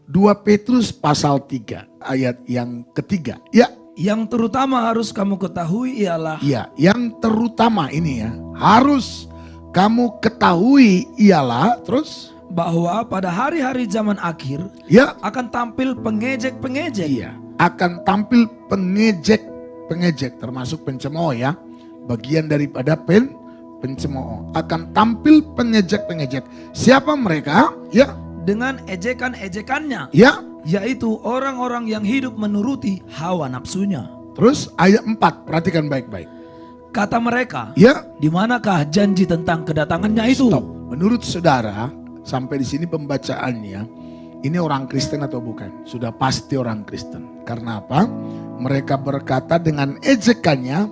2 Petrus pasal 3 ayat yang ketiga. Ya. Yang terutama harus kamu ketahui ialah. Ya, yang terutama ini ya, harus kamu ketahui ialah terus Bahwa pada hari-hari zaman akhir ya, akan tampil pengejek-pengejek. iya, akan tampil pengejek termasuk pencemooh ya. Bagian daripada pencemooh. Akan tampil pengejek. Siapa mereka? Ya. Dengan ejekan-ejekannya. Ya. Yaitu orang-orang yang hidup menuruti hawa nafsunya. Terus ayat 4, perhatikan baik-baik. Kata mereka, Ya. di manakah janji tentang kedatangannya itu? Stop. Menurut saudara, sampai di sini pembacaannya, ini orang Kristen atau bukan? Sudah pasti orang Kristen. Karena apa? Mereka berkata dengan ejekannya,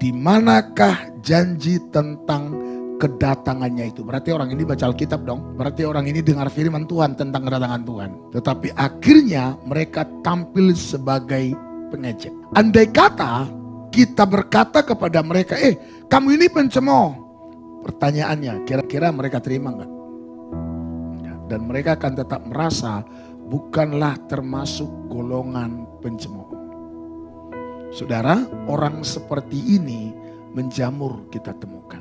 di manakah janji tentang kedatangannya itu? Berarti orang ini baca Alkitab dong. Berarti orang ini dengar firman Tuhan tentang kedatangan Tuhan. Tetapi akhirnya mereka tampil sebagai pengejek. Andai kata kita berkata kepada mereka, kamu ini pencemooh. Pertanyaannya, kira-kira mereka terima enggak? Dan mereka akan tetap merasa bukanlah termasuk golongan pencemooh. Saudara, orang seperti ini menjamur kita temukan.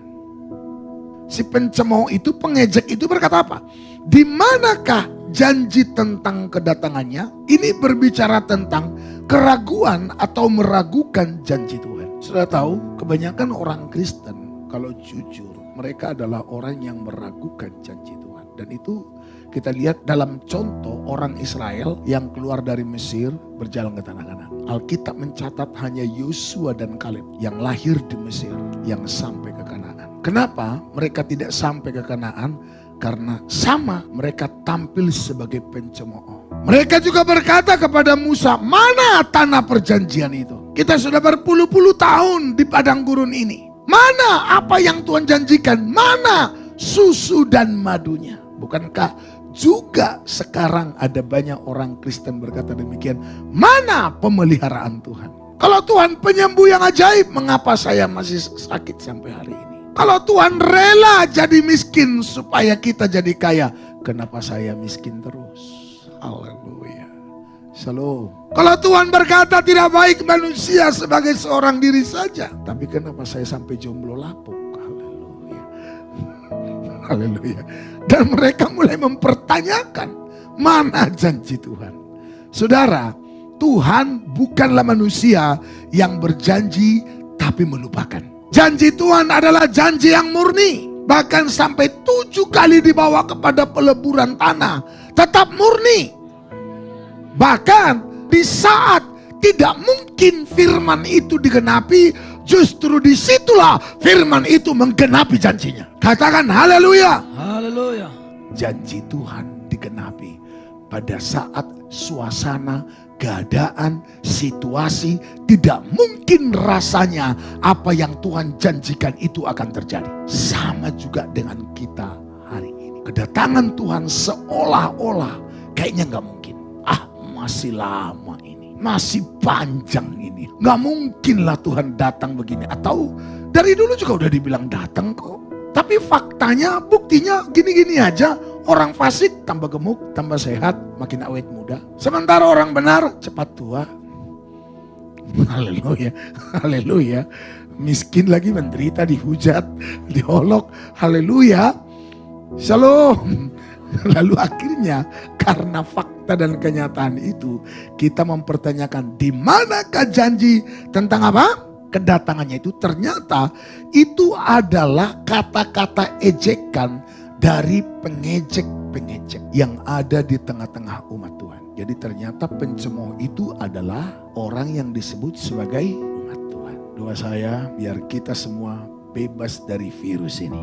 Si pencemooh itu, pengejek itu berkata apa? Di manakah janji tentang kedatangannya? Ini berbicara tentang keraguan atau meragukan janji Tuhan. Sudah tahu, kebanyakan orang Kristen kalau jujur, mereka adalah orang yang meragukan janji Tuhan. Dan itu kita lihat dalam contoh orang Israel yang keluar dari Mesir berjalan ke tanah Kanaan. Alkitab mencatat hanya Yosua dan Kaleb yang lahir di Mesir yang sampai ke Kanaan. Kenapa mereka tidak sampai ke Kanaan? Karena sama mereka tampil sebagai pencemooh. Mereka juga berkata kepada Musa, mana tanah perjanjian itu? Kita sudah berpuluh-puluh tahun di padang gurun ini. Mana apa yang Tuhan janjikan? Mana susu dan madunya? Bukankah juga sekarang ada banyak orang Kristen berkata demikian? Mana pemeliharaan Tuhan? Kalau Tuhan penyembuh yang ajaib, mengapa saya masih sakit sampai hari ini? Kalau Tuhan rela jadi miskin supaya kita jadi kaya, kenapa saya miskin terus? Haleluya. Shalom. Kalau Tuhan berkata tidak baik manusia sebagai seorang diri saja, tapi kenapa saya sampai jomblo lapuk? Haleluya. Haleluya. Dan mereka mulai mempertanyakan, mana janji Tuhan? Saudara, Tuhan bukanlah manusia yang berjanji tapi melupakan. Janji Tuhan adalah janji yang murni. Bahkan sampai 7 kali dibawa kepada peleburan tanah, tetap murni. Bahkan di saat tidak mungkin firman itu digenapi, justru disitulah firman itu menggenapi janjinya. Katakan haleluya. Haleluya. Janji Tuhan digenapi pada saat suasana, keadaan, situasi tidak mungkin rasanya apa yang Tuhan janjikan itu akan terjadi. Sama juga dengan kita hari ini. Kedatangan Tuhan seolah-olah kayaknya gak mungkin. Masih lama ini, masih panjang ini. Gak mungkin lah Tuhan datang begini. Atau dari dulu juga udah dibilang datang kok. Tapi faktanya, buktinya gini-gini aja. Orang fasik tambah gemuk, tambah sehat, makin awet muda. Sementara orang benar cepat tua. Haleluya, haleluya. Miskin lagi menderita, dihujat, diolok. Haleluya. Shalom. Lalu akhirnya karena fakta dan kenyataan itu, kita mempertanyakan di manakah janji tentang apa? Kedatangannya itu. Ternyata itu adalah kata-kata ejekan dari pengejek-pengejek yang ada di tengah-tengah umat Tuhan. Jadi ternyata pencemooh itu adalah orang yang disebut sebagai umat Tuhan. Doa saya biar kita semua bebas dari virus ini.